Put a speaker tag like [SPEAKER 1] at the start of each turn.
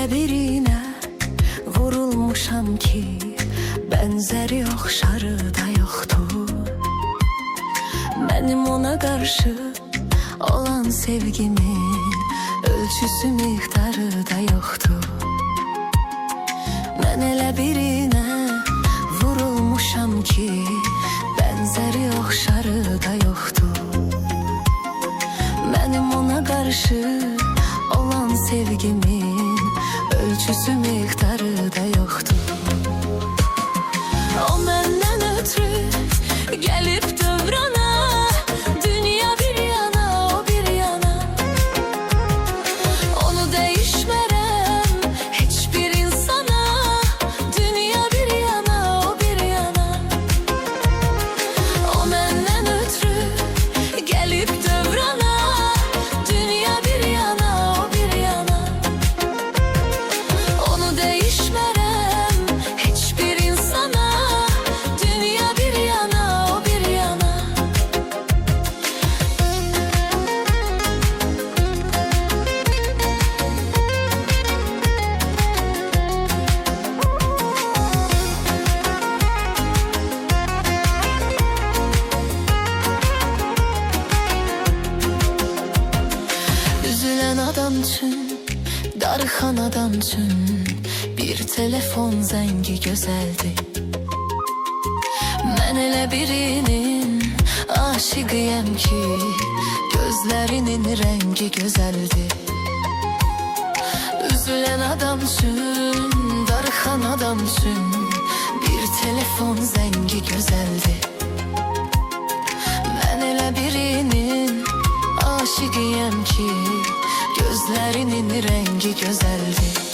[SPEAKER 1] elə birine vurulmuşam ki, benzeri oxşarı da yoxdur. Mənim ona qarşı olan sevgimin ölçüsü miqdarı da yoxdur. Mən elə birine vurulmuşam ki, benzeri oxşarı da yoxdur. Mənim ona qarşı olan sevgimin ölçüsü miqdarı da yoxdur. O məndən ötürü gəlib dövrana, dünya bir yana, o bir yana. Onu dəyişmərəm heç bir insana, dünya bir yana, o bir yana. O məndən ötürü gəlib dövrana, dünya bir yana, o bir yana. Onu dəyişmərəm heç bir insana, dünya bir yana, o bir yana. Üzülen adam üçün, darıxan adam üçün bir telefon zəngi gözəldir. Mən elə birinin aşiqiyəm ki, gözlərinin rəngi gözəldir. Üzülen adam üçün, darıxan adam üçün bir telefon zəngi gözəldir. Mən elə birinin aşiqiyəm ki, gözlərinin rəngi gözəldir.